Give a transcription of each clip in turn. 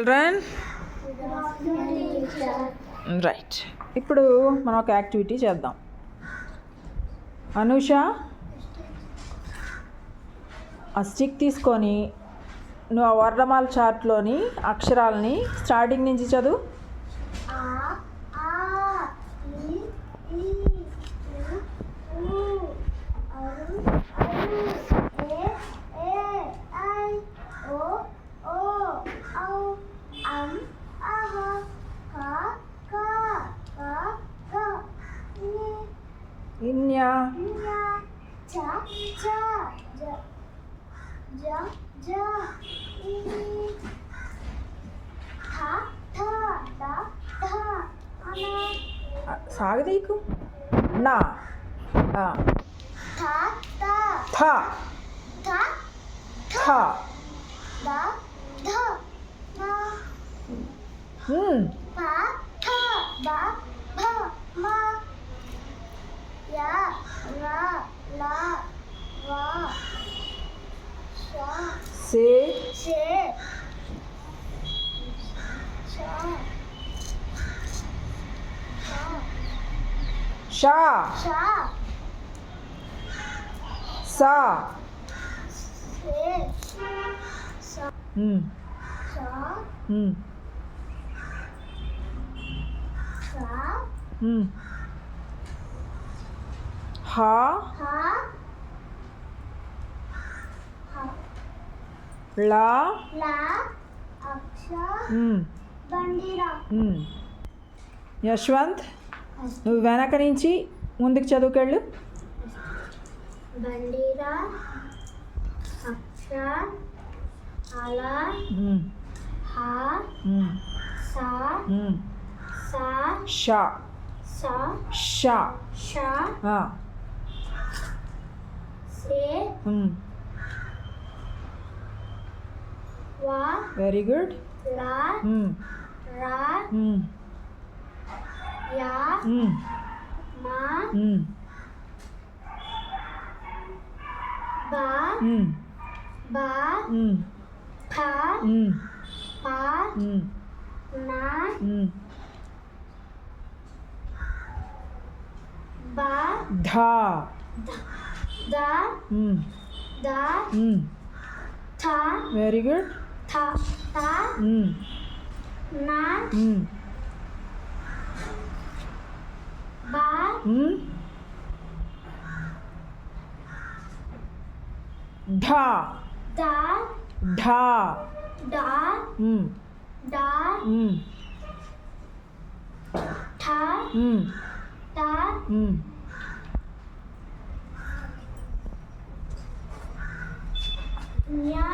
Children right. ఇప్పుడు మనం ఒక యాక్టివిటీ చేద్దాం. అనూష, ఆ స్టిక్ తీసుకొని నువ్వు ఆ వర్ణమాల చార్ట్లోని అక్షరాలని స్టార్టింగ్ నుంచి చదువు. ఇన్యా, సాగదీకు నా థ థ సే షా సా హా లా యశ్వంత్, నువ్వు వెనక నుంచి ముందుకు చదువుకెళ్ళు. బండిరా, అక్ష, అలా, హా, సా, సా, షా, సా, షా, షా, సే, వా, వెరీ గుడ్, లా, రా, యా, మా, బా, బా, ఖా, పా, నా, బా, ధా, దా, దా, థా, వెరీ గుడ్, థా, తా, నా, బా, ధా, దా, ఢా, డా, డా, ఠా, టా, న్యా,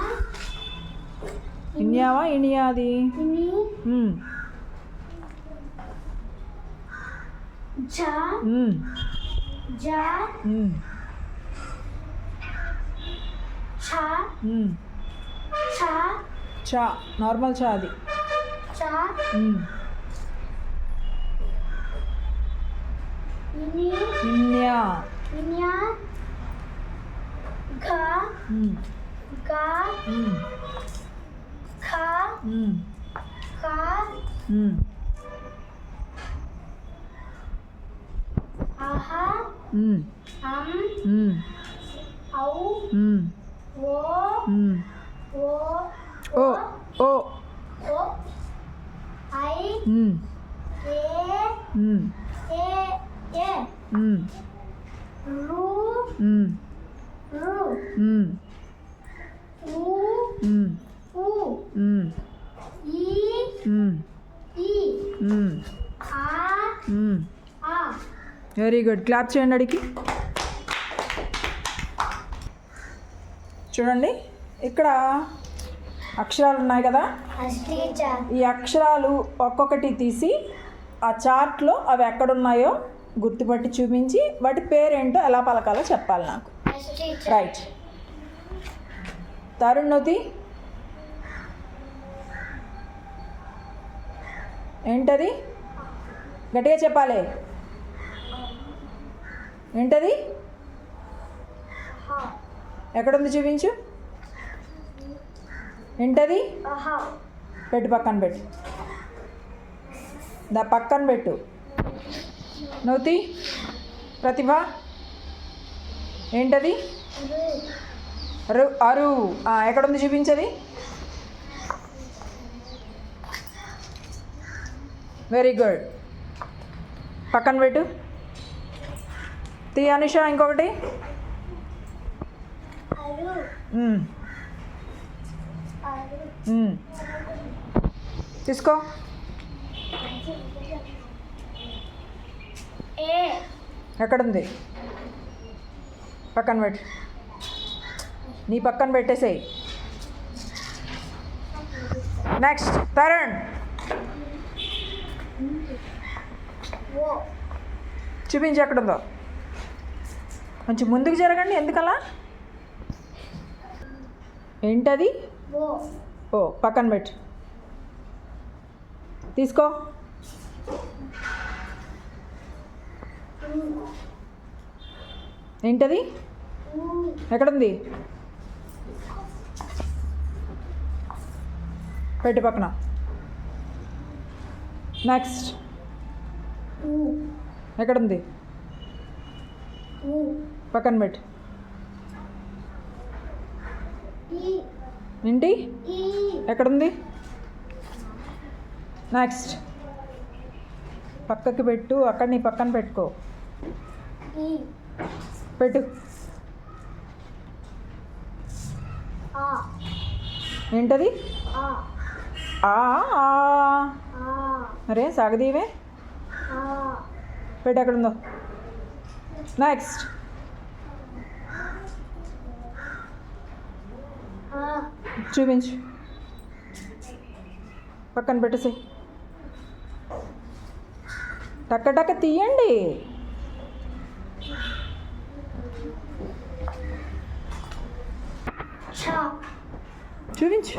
ఇన్యావా ఇనియాది, ని, ఝా, జా, ఛా, ఛా, చా, నార్మల్ చా అది, చా, ఇని, ఇన్యా, ఇన్యా, ఘా, గా, ఖా, ఖా, ఆహా, ఔ, ఓ, ఓ, ఓ ఓ, ఓ, ఐ, ఏ, ఏ, రు, రు, ఊ, ఈ, ఆ. Very good. క్లాప్ చేయండి అడిగి. చూడండి, ఇక్కడ అక్షరాలు ఉన్నాయి కదా, ఈ అక్షరాలు ఒక్కొక్కటి తీసి ఆ చార్ట్లో అవి ఎక్కడున్నాయో గుర్తుపట్టి చూపించి వాటి పేరేంటో ఎలా పలకాలో చెప్పాలి నాకు. రైట్. తరుణ్ణతి ఏంటది? గట్టిగా చెప్పాలి. ఏంటది? ఎక్కడుంది చూపించు. ఏంటది? పెట్టు పక్కన పెట్టు. దా పక్కన పెట్టు. నవ్వుతి ప్రతిభ ఏంటది? అరు. ఎక్కడుంది చూపించది. Very good. పక్కన పెట్టు. తీ అనుష ఇంకొకటి. తీసుకో. ఎక్కడుంది? పక్కన పెట్టు. నీ పక్కన పెట్టేసేయి. నెక్స్ట్ తరుణ్. చూపించి ఎక్కడుందో. కొంచెం ముందుకు జరగండి. ఎందుకలా? ఏంటది? ఓ పక్కన పెట్టు. తీసుకో. ఏంటది? ఎక్కడుంది? పెట్టు పక్కన. నెక్స్ట్ ఎక్కడుంది? పక్కన పెట్టు. ఏంటి? ఎక్కడుంది? నెక్స్ట్ పక్కకి పెట్టు. అక్కడ నీ పక్కన పెట్టుకో. పెట్టు. ఏంటది? అరే సాగదీవే. పెట్టు ఎక్కడుందో. నెక్స్ట్ చూపించు. పక్కన పెట్టేసి టక్క టక్క తీయండి. చూపించు.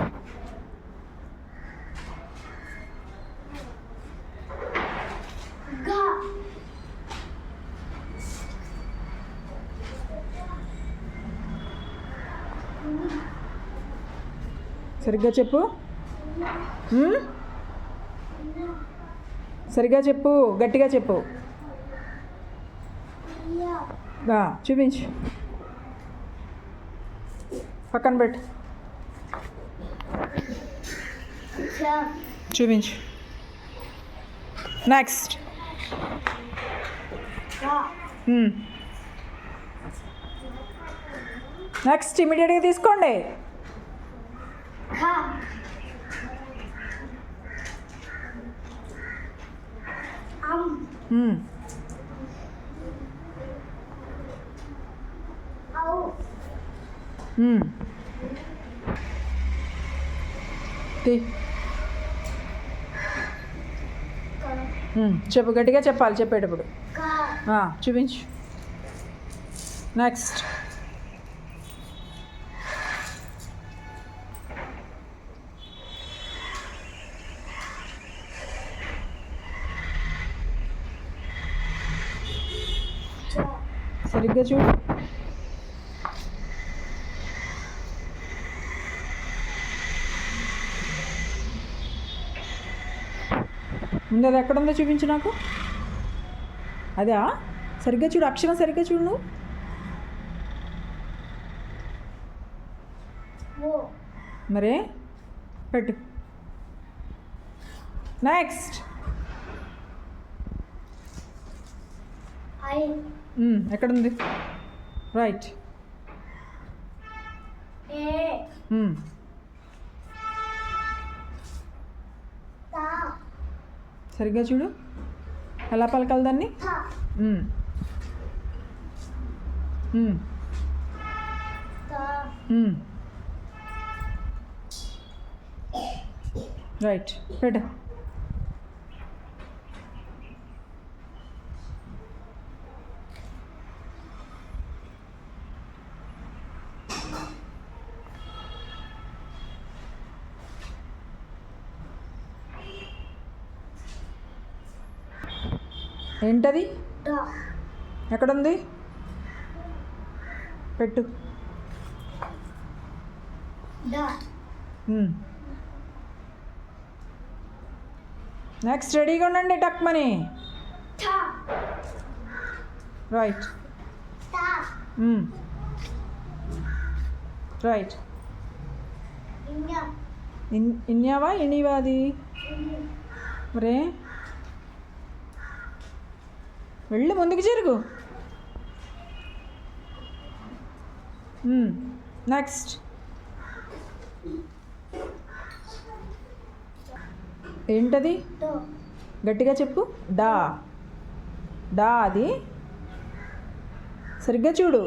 సరిగ్గా చెప్పు. సరిగ్గా చెప్పు. గట్టిగా చెప్పు. చూపించు. పక్కన పెట్టు. చూపించు. నెక్స్ట్ నెక్స్ట్ ఇమీడియట్గా తీసుకోండి. చెప్పు. గట్టిగా చెప్పాలి చెప్పేటప్పుడు. చూపించు. నెక్స్ట్ సరిగ్గా చూడు. ముందు అది ఎక్కడుందో చూపించు నాకు. అదా? సరిగ్గా చూడు. అక్షరం సరిగ్గా చూడు నువ్వు. మరే పెట్టు. నెక్స్ట్ ఎక్కడుంది? రైట్. సరిగ్గా చూడు. ఎలా పలకాలి దాన్ని? రైట్. పెట్టు. ఏంటది? ఎక్కడుంది? పెట్టు. నెక్స్ట్ రెడీగా ఉండండి టక్మని. ట రైట్. త రైట్. ఇన్య ఇన్యావా ఇనివా అది? మరే వెళ్ళు, ముందుకు జరుగు. నెక్స్ట్ ఏంటది? తో గట్టిగా చెప్పు. డా. డా అది సరిగ్గా చూడు.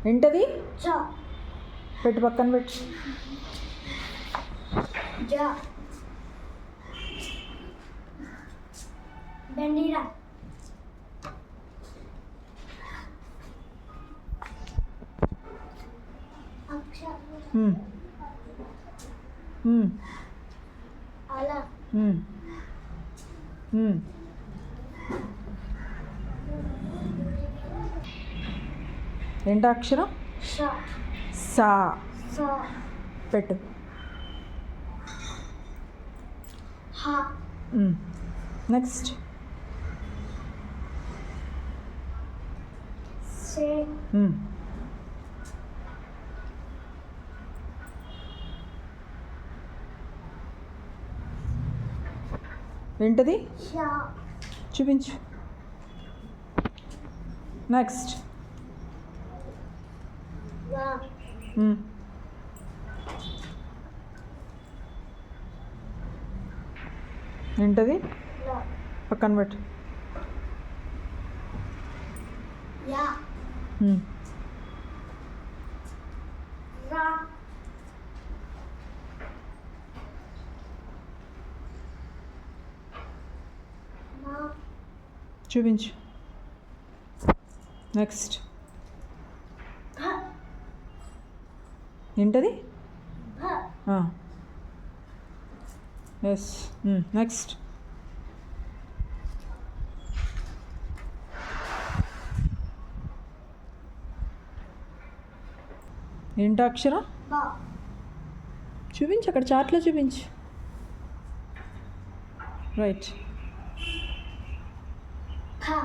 ఏంటది? చ పెట్టు, పక్కన పెట్టు. జ బండిరా అక్ష అల ఏంటో అక్షరం? ష సా. స పెట్టు. హ నెక్స్ట్ సే ఏంటది? ష చూపించు. నెక్స్ట్ వ ఏంటది? ల పక్కన పెట్టు. యా రా నా చూపించు. నెక్స్ట్ భ ఏంటది? భ ఎస్. నెక్స్ట్ ఏంటో అక్షరం? బ చూపించు, అక్కడ చార్ట్లో చూపించు. రైట్. ఖ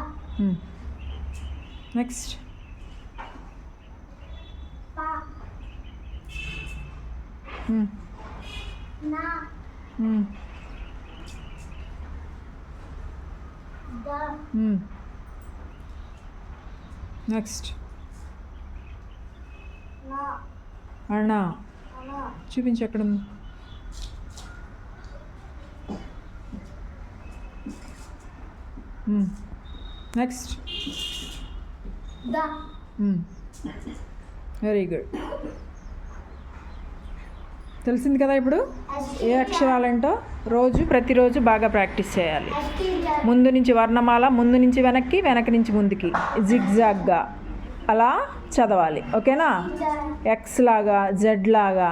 నెక్స్ట్ ప నా ద నెక్స్ట్ నా అణ. అన చూపించు, ఎక్కడ ఉంది? Next the very good. తెలిసింది కదా ఇప్పుడు ఏ అక్షరాలేంటో. ప్రతిరోజు బాగా ప్రాక్టీస్ చేయాలి. ముందు నుంచి వర్ణమాల, ముందు నుంచి వెనక్కి, వెనక నుంచి ముందుకి, జిగ్జాగ్గా అలా చదవాలి. ఓకేనా? ఎక్స్ లాగా, జెడ్ లాగా,